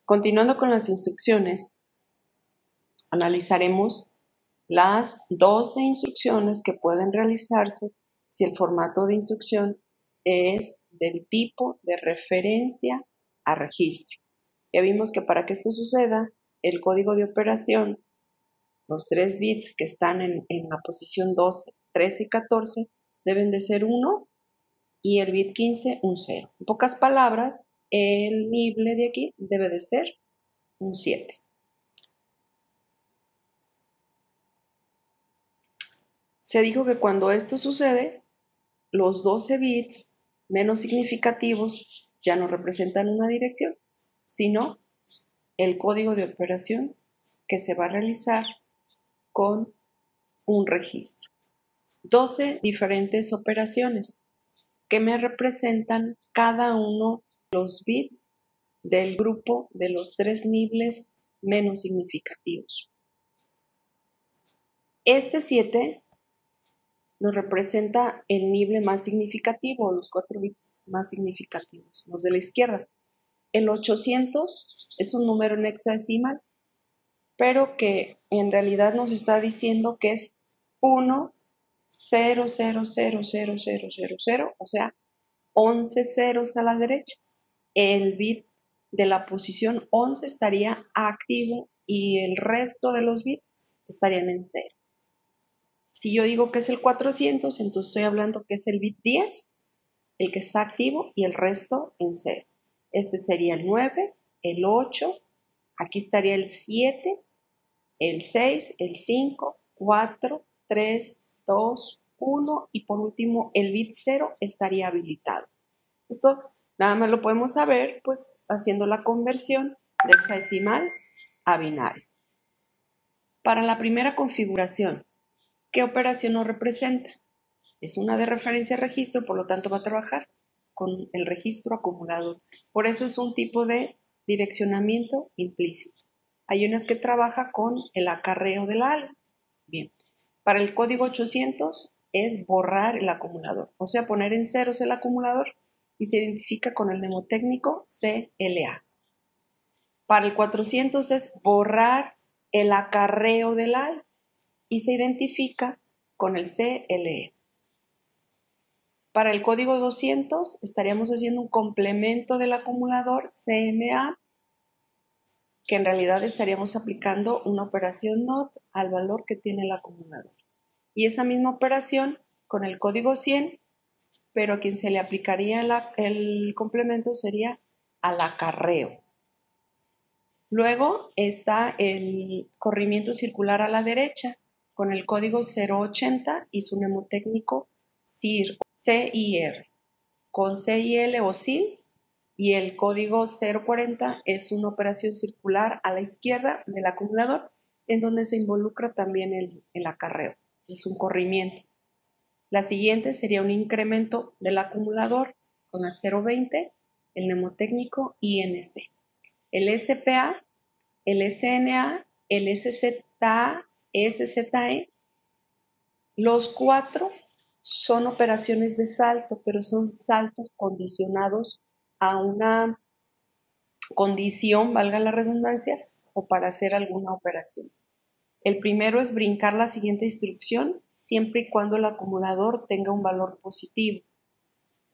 Continuando con las instrucciones, analizaremos las 12 instrucciones que pueden realizarse si el formato de instrucción es del tipo de referencia a registro. Ya vimos que para que esto suceda, el código de operación, los 3 bits que están en la posición 12, 13 y 14, deben de ser 1 y el bit 15 un 0. En pocas palabras, el nible de aquí debe de ser un 7. Se dijo que cuando esto sucede, los 12 bits menos significativos ya no representan una dirección, sino el código de operación que se va a realizar con un registro. 12 diferentes operaciones que me representan cada uno de los bits del grupo de los 3 niveles menos significativos. Este 7 nos representa el nivel más significativo, los 4 bits más significativos, los de la izquierda. El 800 es un número en hexadecimal, pero que en realidad nos está diciendo que es 1, 0, 0, 0, 0, 0, 0, 0, o sea, 11 ceros a la derecha. El bit de la posición 11 estaría activo y el resto de los bits estarían en 0. Si yo digo que es el 400, entonces estoy hablando que es el bit 10, el que está activo y el resto en 0. Este sería el 9, el 8, aquí estaría el 7, el 6, el 5, 4, 3, 2, 1 y por último el bit 0 estaría habilitado. Esto nada más lo podemos saber pues haciendo la conversión de hexadecimal a binario. Para la primera configuración, ¿qué operación nos representa? Es una de referencia a registro, por lo tanto va a trabajar con el registro acumulador. Por eso es un tipo de direccionamiento implícito. Hay unas que trabaja con el acarreo del algo. Bien, para el código 800 es borrar el acumulador, o sea, poner en ceros el acumulador y se identifica con el mnemotécnico CLA. Para el 400 es borrar el acarreo del algo y se identifica con el CLE. Para el código 200 estaríamos haciendo un complemento del acumulador CMA, que en realidad estaríamos aplicando una operación NOT al valor que tiene el acumulador. Y esa misma operación con el código 100, pero a quien se le aplicaría el complemento sería al acarreo. Luego está el corrimiento circular a la derecha con el código 080 y su mnemotécnico CIR, CIR, con CIL o CIL, y el código 040 es una operación circular a la izquierda del acumulador en donde se involucra también el acarreo, es un corrimiento. La siguiente sería un incremento del acumulador con la 020, el mnemotécnico INC. El SPA, el SNA, el SZA, SZE, los 4 son operaciones de salto, pero son saltos condicionados a una condición, valga la redundancia, o para hacer alguna operación. El primero es brincar la siguiente instrucción siempre y cuando el acumulador tenga un valor positivo.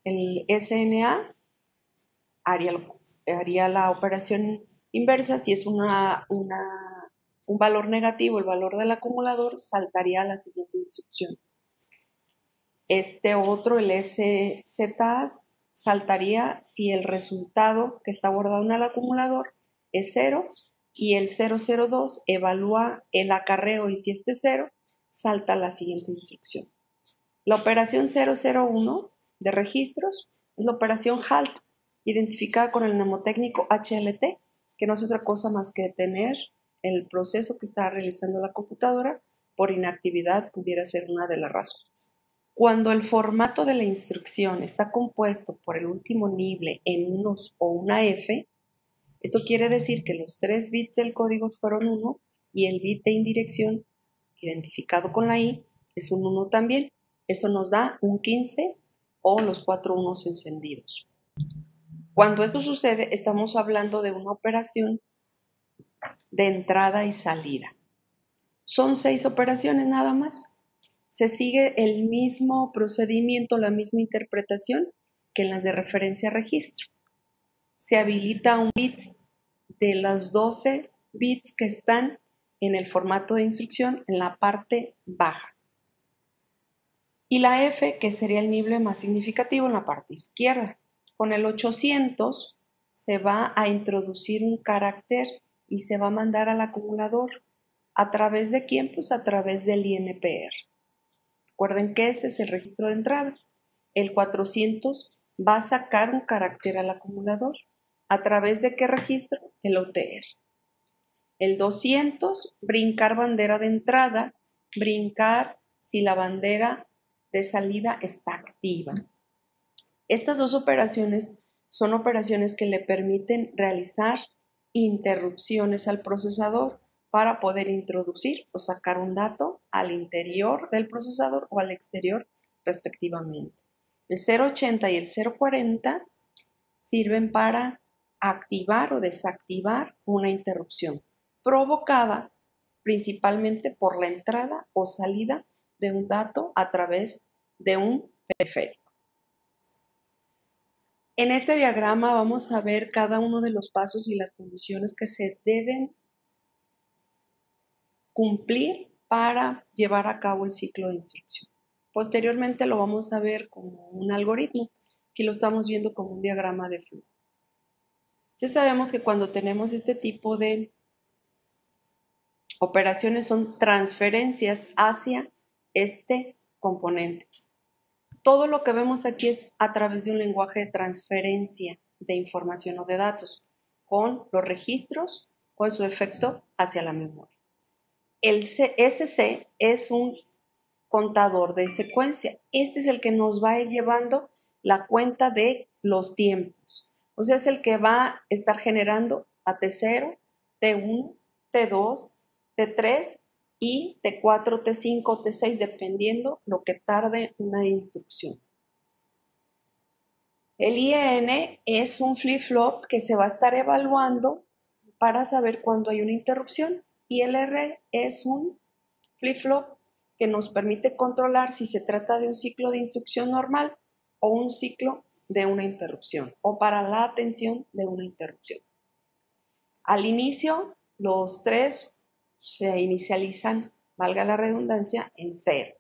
El SNA haría la operación inversa. Si es un valor negativo, el valor del acumulador, saltaría a la siguiente instrucción. Este otro, el SZA, saltaría si el resultado que está guardado en el acumulador es 0 y el 002 evalúa el acarreo y si este es 0, salta a la siguiente instrucción. La operación 001 de registros es la operación HALT, identificada con el mnemotécnico HLT, que no es otra cosa más que detener el proceso que está realizando la computadora por inactividad, pudiera ser una de las razones. Cuando el formato de la instrucción está compuesto por el último nivel en unos o una F, esto quiere decir que los 3 bits del código fueron 1 y el bit de indirección, identificado con la I, es un 1 también. Eso nos da un 15 o los 4 unos encendidos. Cuando esto sucede, estamos hablando de una operación de entrada y salida. Son 6 operaciones nada más. Se sigue el mismo procedimiento, la misma interpretación que en las de referencia a registro. Se habilita un bit de los 12 bits que están en el formato de instrucción en la parte baja. Y la F, que sería el nivel más significativo, en la parte izquierda. Con el 800 se va a introducir un carácter y se va a mandar al acumulador. ¿A través de quién? Pues a través del INPR. Recuerden que ese es el registro de entrada. El 400 va a sacar un carácter al acumulador. ¿A través de qué registro? El OTR. El 200, brincar bandera de entrada, brincar si la bandera de salida está activa. Estas dos operaciones son operaciones que le permiten realizar interrupciones al procesador para poder introducir o sacar un dato al interior del procesador o al exterior respectivamente. El 080 y el 040 sirven para activar o desactivar una interrupción provocada principalmente por la entrada o salida de un dato a través de un periférico. En este diagrama vamos a ver cada uno de los pasos y las condiciones que se deben cumplir para llevar a cabo el ciclo de instrucción. Posteriormente lo vamos a ver como un algoritmo. Aquí lo estamos viendo como un diagrama de flujo. Ya sabemos que cuando tenemos este tipo de operaciones son transferencias hacia este componente. Todo lo que vemos aquí es a través de un lenguaje de transferencia de información o de datos, con los registros o en su efecto hacia la memoria. El SC es un contador de secuencia. Este es el que nos va a ir llevando la cuenta de los tiempos. O sea, es el que va a estar generando a T0, T1, T2, T3 y T4, T5, T6, dependiendo lo que tarde una instrucción. El IN es un flip-flop que se va a estar evaluando para saber cuándo hay una interrupción. Y el R es un flip-flop que nos permite controlar si se trata de un ciclo de instrucción normal o un ciclo de una interrupción o para la atención de una interrupción. Al inicio, los tres se inicializan, valga la redundancia, en 0,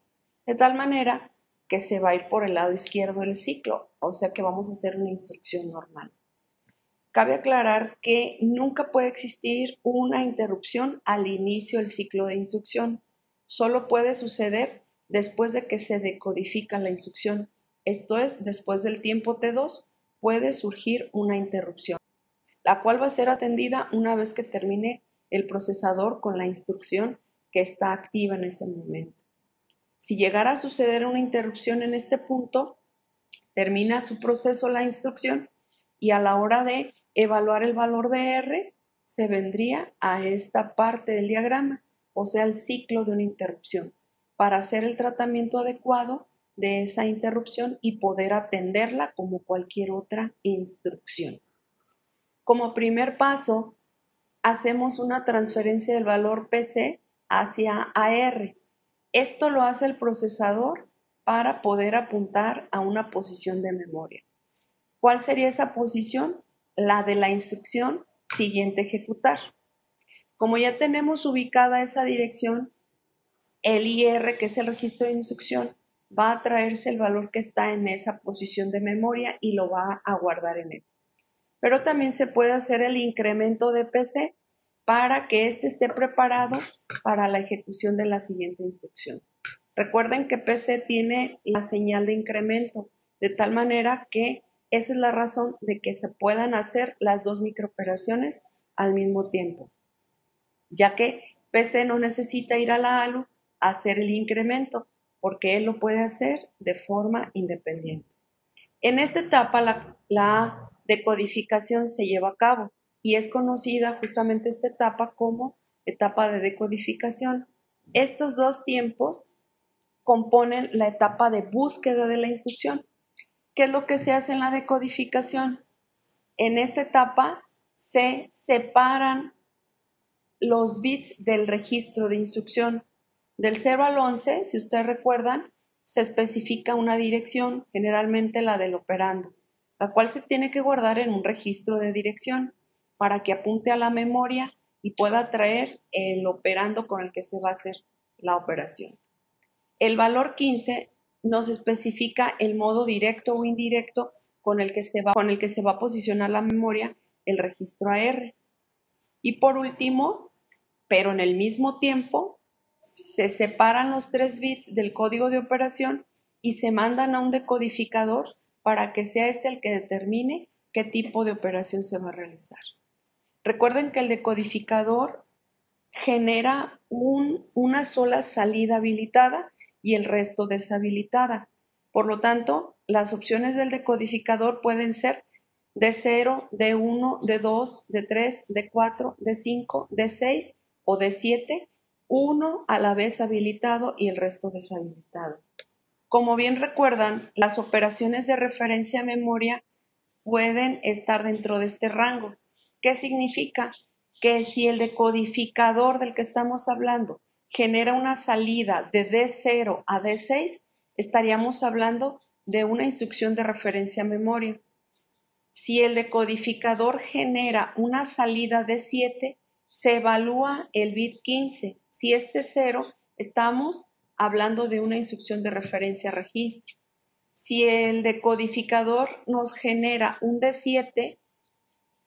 de tal manera que se va a ir por el lado izquierdo del ciclo, o sea que vamos a hacer una instrucción normal. Cabe aclarar que nunca puede existir una interrupción al inicio del ciclo de instrucción. Solo puede suceder después de que se decodifica la instrucción. Esto es, después del tiempo T2 puede surgir una interrupción, la cual va a ser atendida una vez que termine el procesador con la instrucción que está activa en ese momento. Si llegara a suceder una interrupción en este punto, termina su proceso la instrucción y a la hora de evaluar el valor de R, se vendría a esta parte del diagrama, o sea, el ciclo de una interrupción, para hacer el tratamiento adecuado de esa interrupción y poder atenderla como cualquier otra instrucción. Como primer paso, hacemos una transferencia del valor PC hacia AR. Esto lo hace el procesador para poder apuntar a una posición de memoria. ¿Cuál sería esa posición? La de la instrucción siguiente a ejecutar. Como ya tenemos ubicada esa dirección, el IR, que es el registro de instrucción, va a traerse el valor que está en esa posición de memoria y lo va a guardar en él. Pero también se puede hacer el incremento de PC para que éste esté preparado para la ejecución de la siguiente instrucción. Recuerden que PC tiene la señal de incremento, de tal manera que esa es la razón de que se puedan hacer las dos microoperaciones al mismo tiempo, ya que PC no necesita ir a la ALU a hacer el incremento, porque él lo puede hacer de forma independiente. En esta etapa la decodificación se lleva a cabo y es conocida justamente esta etapa como etapa de decodificación. Estos dos tiempos componen la etapa de búsqueda de la instrucción. ¿Qué es lo que se hace en la decodificación? en esta etapa se separan los bits del registro de instrucción. Del 0 al 11, si ustedes recuerdan, se especifica una dirección, generalmente la del operando, la cual se tiene que guardar en un registro de dirección para que apunte a la memoria y pueda traer el operando con el que se va a hacer la operación. El valor 15 nos especifica el modo directo o indirecto con el que se va a posicionar la memoria, el registro AR. Y por último, pero en el mismo tiempo, se separan los 3 bits del código de operación y se mandan a un decodificador para que sea este el que determine qué tipo de operación se va a realizar. Recuerden que el decodificador genera una sola salida habilitada y el resto deshabilitada. Por lo tanto, las opciones del decodificador pueden ser de 0, de 1, de 2, de 3, de 4, de 5, de 6 o de 7, uno a la vez habilitado y el resto deshabilitado. Como bien recuerdan, las operaciones de referencia a memoria pueden estar dentro de este rango. ¿Qué significa? Que si el decodificador del que estamos hablando genera una salida de D0 a D6, estaríamos hablando de una instrucción de referencia a memoria. Si el decodificador genera una salida D7, se evalúa el bit 15. Si este es 0, estamos hablando de una instrucción de referencia a registro. Si el decodificador nos genera un D7,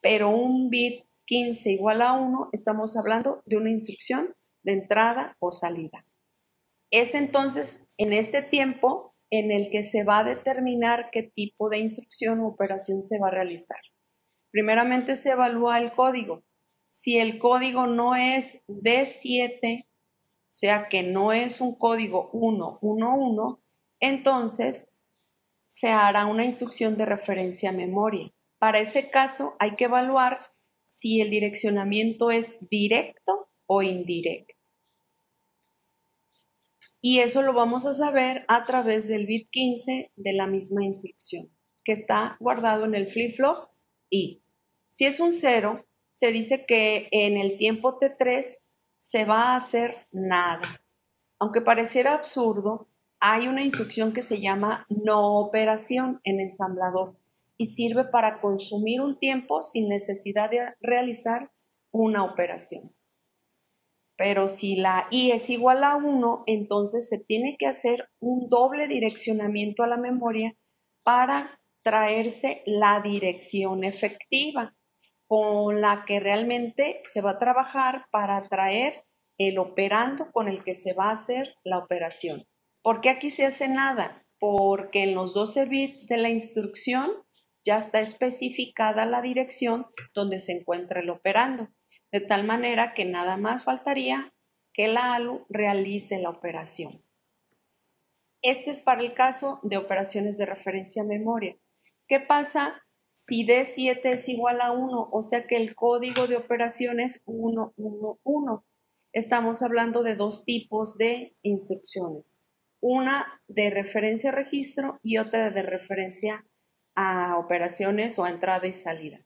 pero un bit 15 igual a 1, estamos hablando de una instrucción de entrada o salida. Es entonces en este tiempo en el que se va a determinar qué tipo de instrucción o operación se va a realizar. Primeramente se evalúa el código. Si el código no es D7, o sea que no es un código 111, entonces se hará una instrucción de referencia a memoria. Para ese caso hay que evaluar si el direccionamiento es directo o indirecto. Y eso lo vamos a saber a través del bit 15 de la misma instrucción, que está guardado en el flip-flop I. Si es un 0, se dice que en el tiempo T3 se va a hacer nada. Aunque pareciera absurdo, hay una instrucción que se llama no operación en ensamblador y sirve para consumir un tiempo sin necesidad de realizar una operación. Pero si la I es igual a 1, entonces se tiene que hacer un doble direccionamiento a la memoria para traerse la dirección efectiva con la que realmente se va a trabajar para traer el operando con el que se va a hacer la operación. ¿Por qué aquí se hace nada? Porque en los 12 bits de la instrucción ya está especificada la dirección donde se encuentra el operando, de tal manera que nada más faltaría que la ALU realice la operación. Este es para el caso de operaciones de referencia a memoria. ¿Qué pasa si D7 es igual a 1? O sea que el código de operación es 111. Estamos hablando de dos tipos de instrucciones. Una de referencia a registro y otra de referencia a operaciones o a entrada y salida.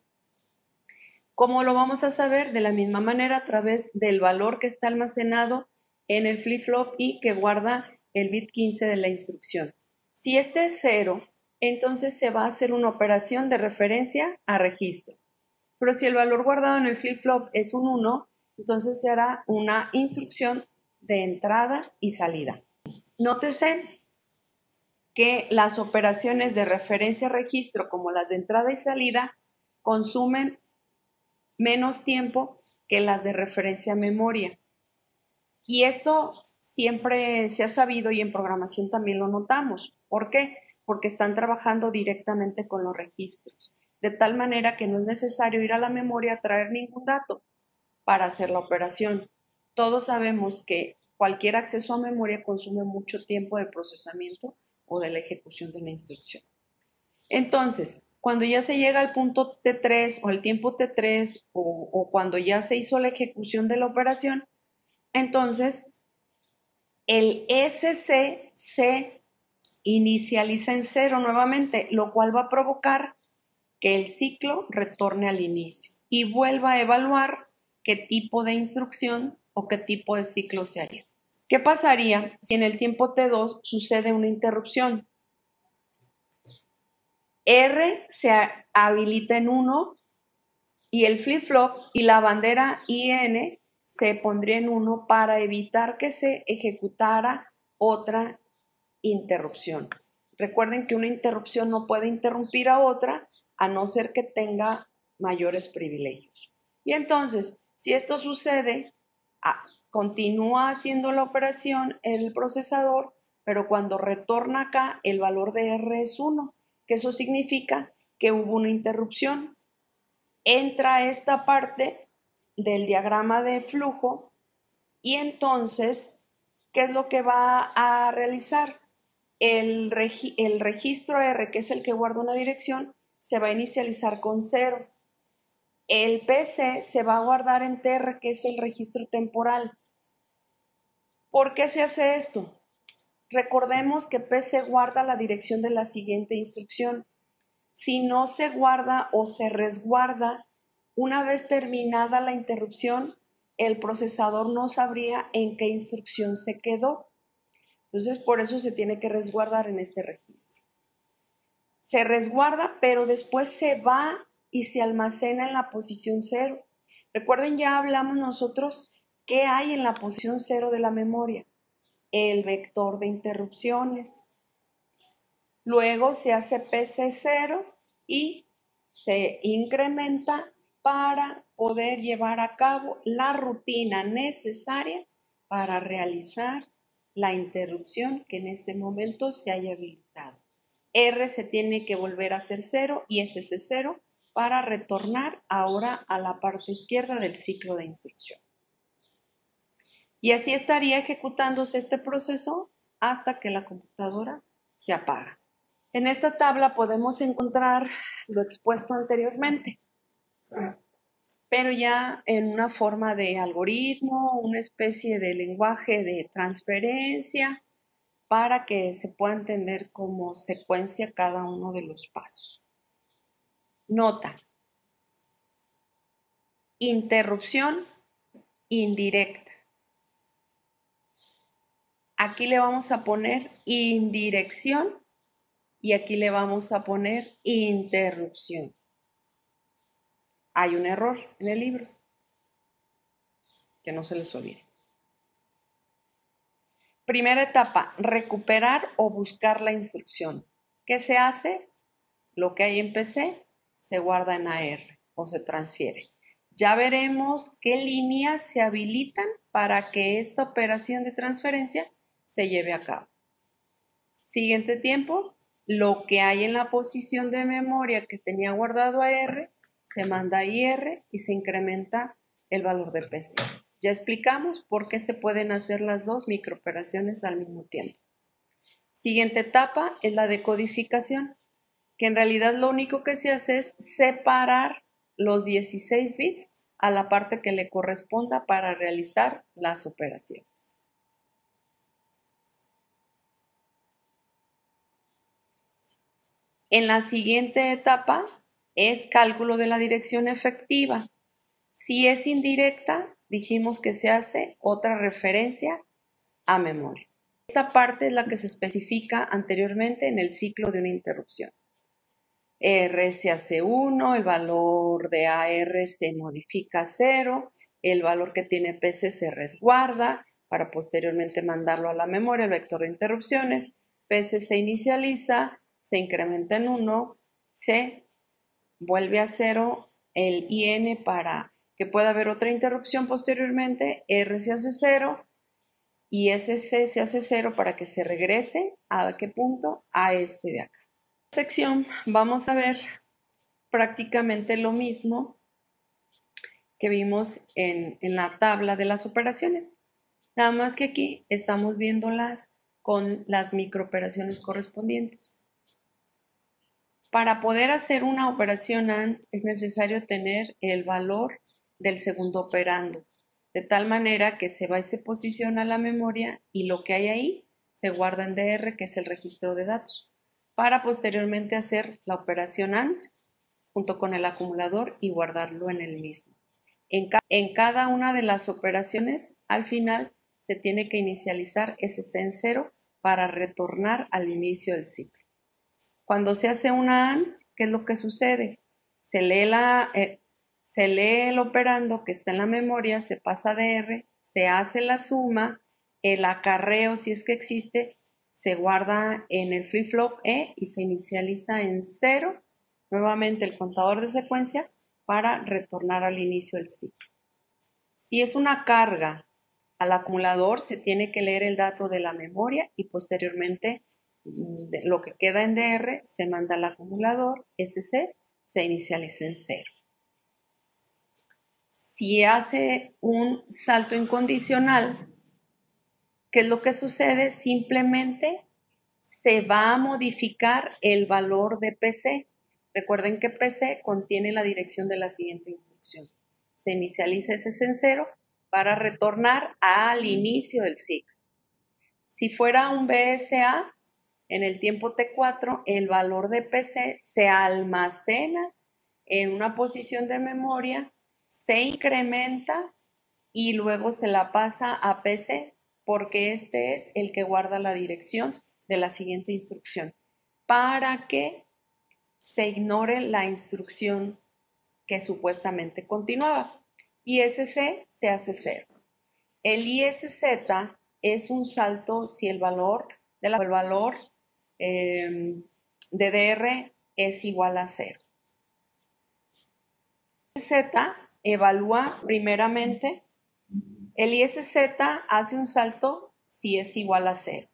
¿Cómo lo vamos a saber? De la misma manera, a través del valor que está almacenado en el flip-flop y que guarda el bit 15 de la instrucción. Si este es 0, entonces se va a hacer una operación de referencia a registro. Pero si el valor guardado en el flip-flop es un 1, entonces se hará una instrucción de entrada y salida. Nótese que las operaciones de referencia a registro, como las de entrada y salida, consumen menos tiempo que las de referencia a memoria. Y esto siempre se ha sabido y en programación también lo notamos. ¿Por qué? Porque están trabajando directamente con los registros, de tal manera que no es necesario ir a la memoria a traer ningún dato para hacer la operación. Todos sabemos que cualquier acceso a memoria consume mucho tiempo de procesamiento o de la ejecución de una instrucción. Entonces, cuando ya se llega al punto T3 o al tiempo T3 o cuando ya se hizo la ejecución de la operación, entonces el SC se inicializa en 0 nuevamente, lo cual va a provocar que el ciclo retorne al inicio y vuelva a evaluar qué tipo de instrucción o qué tipo de ciclo se haría. ¿Qué pasaría si en el tiempo T2 sucede una interrupción? R se habilita en 1 y el flip-flop y la bandera IN se pondría en 1 para evitar que se ejecutara otra interrupción. Recuerden que una interrupción no puede interrumpir a otra a no ser que tenga mayores privilegios. Y entonces, si esto sucede, continúa haciendo la operación el procesador, pero cuando retorna acá, el valor de R es 1, que eso significa que hubo una interrupción. Entra esta parte del diagrama de flujo y entonces, ¿qué es lo que va a realizar? El registro R, que es el que guarda una dirección, se va a inicializar con 0. El PC se va a guardar en TR, que es el registro temporal. ¿Por qué se hace esto? Recordemos que PC guarda la dirección de la siguiente instrucción. Si no se guarda o se resguarda, una vez terminada la interrupción, el procesador no sabría en qué instrucción se quedó. Entonces, por eso se tiene que resguardar en este registro. Se resguarda, pero después se va y se almacena en la posición 0. Recuerden, ya hablamos nosotros qué hay en la posición 0 de la memoria. El vector de interrupciones. Luego se hace PC0 y se incrementa para poder llevar a cabo la rutina necesaria para realizar la interrupción que en ese momento se haya habilitado. R se tiene que volver a hacer 0 y ese es 0 para retornar ahora a la parte izquierda del ciclo de instrucción. Y así estaría ejecutándose este proceso hasta que la computadora se apaga. En esta tabla podemos encontrar lo expuesto anteriormente, pero ya en una forma de algoritmo, una especie de lenguaje de transferencia para que se pueda entender como secuencia cada uno de los pasos. Nota: interrupción indirecta. Aquí le vamos a poner indirección y aquí le vamos a poner interrupción. Hay un error en el libro, que no se les olvide. Primera etapa, recuperar o buscar la instrucción. ¿Qué se hace? Lo que hay en PC se guarda en AR o se transfiere. Ya veremos qué líneas se habilitan para que esta operación de transferencia se lleve a cabo. Siguiente tiempo, lo que hay en la posición de memoria que tenía guardado AR se manda a IR y se incrementa el valor de PC. Ya explicamos por qué se pueden hacer las dos microoperaciones al mismo tiempo. Siguiente etapa es la decodificación, que en realidad lo único que se hace es separar los 16 bits a la parte que le corresponda para realizar las operaciones. En la siguiente etapa es cálculo de la dirección efectiva. Si es indirecta, dijimos que se hace otra referencia a memoria. Esta parte es la que se especifica anteriormente en el ciclo de una interrupción. R se hace 1, el valor de AR se modifica a 0, el valor que tiene PC se resguarda para posteriormente mandarlo a la memoria, el vector de interrupciones. PC se inicializa, se incrementa en 1, se vuelve a 0 el IN para que pueda haber otra interrupción posteriormente, R se hace 0 y SC se hace 0 para que se regrese ¿a qué punto? A este de acá. En esta sección vamos a ver prácticamente lo mismo que vimos en la tabla de las operaciones, nada más que aquí estamos viéndolas con las microoperaciones correspondientes. Para poder hacer una operación AND es necesario tener el valor del segundo operando, de tal manera que se va y se posiciona a la memoria y lo que hay ahí se guarda en DR, que es el registro de datos, para posteriormente hacer la operación AND junto con el acumulador y guardarlo en el mismo. En cada una de las operaciones, al final, se tiene que inicializar SC en 0 para retornar al inicio del ciclo. Cuando se hace una AND, ¿qué es lo que sucede? Se lee el operando que está en la memoria, se pasa a DR, se hace la suma, el acarreo, si es que existe, se guarda en el flip-flop E y se inicializa en 0, nuevamente el contador de secuencia, para retornar al inicio del ciclo. Si es una carga al acumulador, se tiene que leer el dato de la memoria y posteriormente lo que queda en DR se manda al acumulador, SC, se inicializa en 0. Si hace un salto incondicional, ¿qué es lo que sucede? Simplemente se va a modificar el valor de PC. Recuerden que PC contiene la dirección de la siguiente instrucción. Se inicializa SC en 0 para retornar al inicio del ciclo. Si fuera un BSA, en el tiempo T4, el valor de PC se almacena en una posición de memoria, se incrementa y luego se la pasa a PC porque este es el que guarda la dirección de la siguiente instrucción para que se ignore la instrucción que supuestamente continuaba. ISC se hace 0. El ISZ es un salto si el valor de DR es igual a 0. Z evalúa primeramente, el ISZ hace un salto si es igual a 0.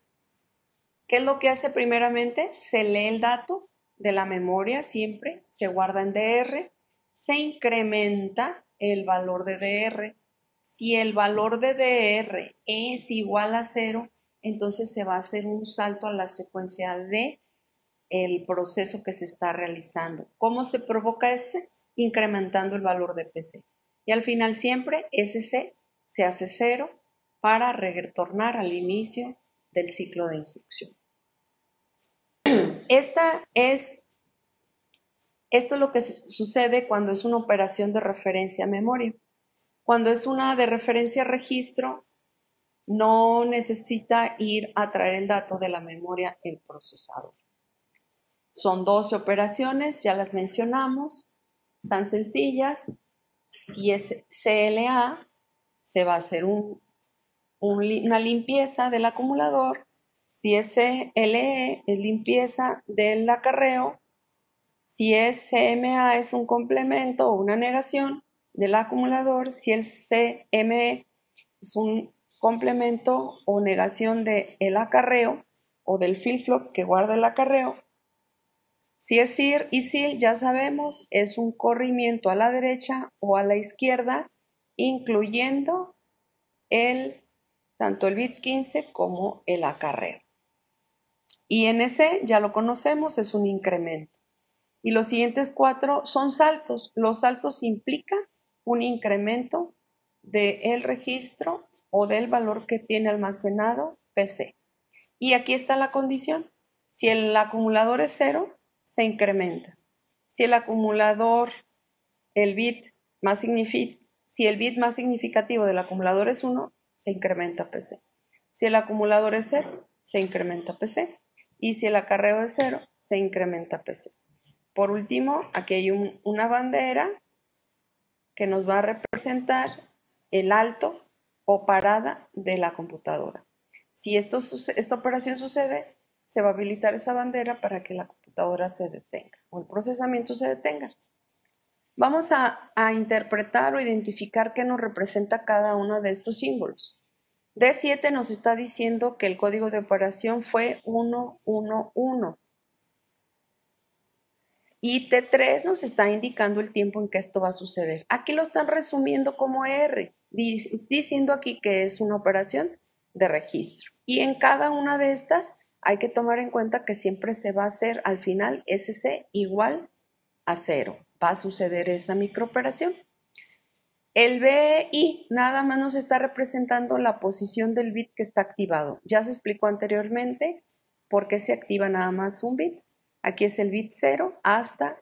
¿Qué es lo que hace primeramente? Se lee el dato de la memoria siempre, se guarda en DR, se incrementa el valor de DR. Si el valor de DR es igual a 0, entonces se va a hacer un salto a la secuencia de el proceso que se está realizando. ¿Cómo se provoca este? Incrementando el valor de PC. Y al final siempre SC se hace 0 para retornar al inicio del ciclo de instrucción. Esto es lo que sucede cuando es una operación de referencia a memoria. Cuando es una de referencia a registro, no necesita ir a traer el dato de la memoria el procesador. Son 12 operaciones, ya las mencionamos, están sencillas. Si es CLA, se va a hacer una limpieza del acumulador. Si es CLE, es limpieza del acarreo. Si es CMA, es un complemento o una negación del acumulador. Si el CME es un complemento o negación del acarreo o del flip-flop que guarda el acarreo. Si es SIR y SIL, ya sabemos, es un corrimiento a la derecha o a la izquierda, incluyendo tanto el bit 15 como el acarreo. INC, ya lo conocemos, es un incremento. Y los siguientes 4 son saltos. Los saltos implican un incremento del registro o del valor que tiene almacenado PC. Y aquí está la condición. Si el acumulador es 0, se incrementa. Si el acumulador, si el bit más significativo del acumulador es 1, se incrementa PC. Si el acumulador es 0, se incrementa PC. Y si el acarreo es 0, se incrementa PC. Por último, aquí hay una bandera que nos va a representar el alto o parada de la computadora. Si esta operación sucede, se va a habilitar esa bandera para que la computadora se detenga o el procesamiento se detenga. Vamos a interpretar o identificar qué nos representa cada uno de estos símbolos. D7 nos está diciendo que el código de operación fue 111. Y T3 nos está indicando el tiempo en que esto va a suceder. Aquí lo están resumiendo como R, diciendo aquí que es una operación de registro. Y en cada una de estas hay que tomar en cuenta que siempre se va a hacer al final SC igual a 0. Va a suceder esa microoperación. El BI nada más nos está representando la posición del bit que está activado. Ya se explicó anteriormente por qué se activa nada más un bit. Aquí es el bit 0 hasta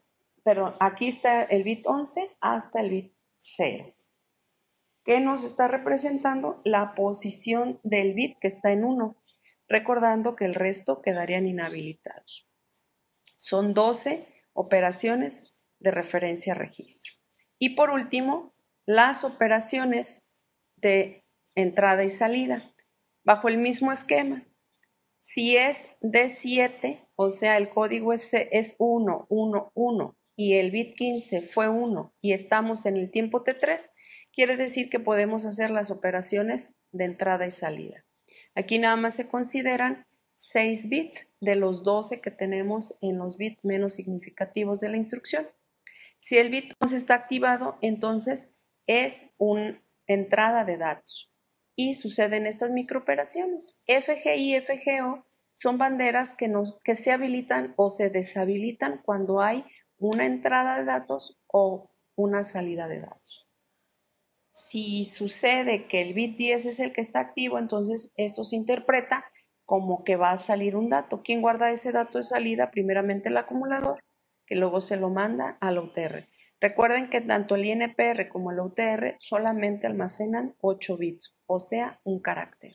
perdón, aquí está el bit 11 hasta el bit 0. ¿Qué nos está representando? La posición del bit que está en 1, recordando que el resto quedarían inhabilitados. Son 12 operaciones de referencia a registro. Y por último, las operaciones de entrada y salida, bajo el mismo esquema. Si es D7, o sea, el código es 1, 1, 1 y el bit 15 fue 1 y estamos en el tiempo T3, quiere decir que podemos hacer las operaciones de entrada y salida. Aquí nada más se consideran 6 bits de los 12 que tenemos en los bits menos significativos de la instrucción. Si el bit 11 está activado, entonces es una entrada de datos. Y suceden estas microoperaciones. FG y FGO son banderas que se habilitan o se deshabilitan cuando hay una entrada de datos o una salida de datos. Si sucede que el bit 10 es el que está activo, entonces esto se interpreta como que va a salir un dato. ¿Quién guarda ese dato de salida? Primeramente el acumulador, que luego se lo manda al OTR. Recuerden que tanto el INPR como el OTR solamente almacenan 8 bits, o sea, un carácter.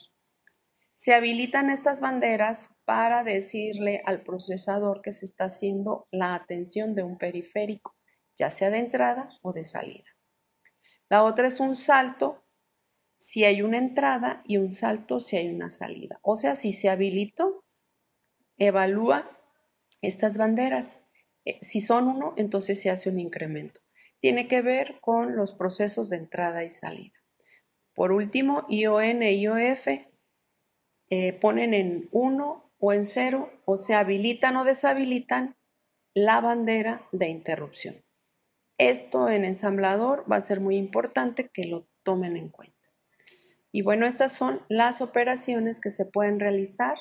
Se habilitan estas banderas para decirle al procesador que se está haciendo la atención de un periférico, ya sea de entrada o de salida. La otra es un salto si hay una entrada y un salto si hay una salida. O sea, si se habilitó, evalúa estas banderas. Si son 1, entonces se hace un incremento. Tiene que ver con los procesos de entrada y salida. Por último, ION e IOF ponen en 1 o en 0, o se habilitan o deshabilitan la bandera de interrupción. Esto en ensamblador va a ser muy importante que lo tomen en cuenta. Y bueno, estas son las operaciones que se pueden realizar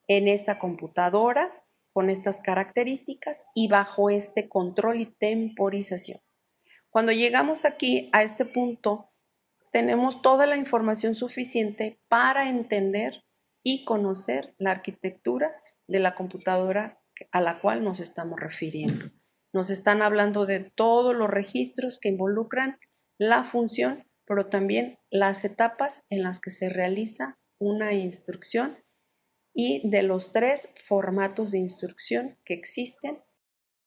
en esta computadora con estas características y bajo este control y temporización. Cuando llegamos aquí a este punto, tenemos toda la información suficiente para entender y conocer la arquitectura de la computadora a la cual nos estamos refiriendo. Nos están hablando de todos los registros que involucran la función, pero también las etapas en las que se realiza una instrucción y de los 3 formatos de instrucción que existen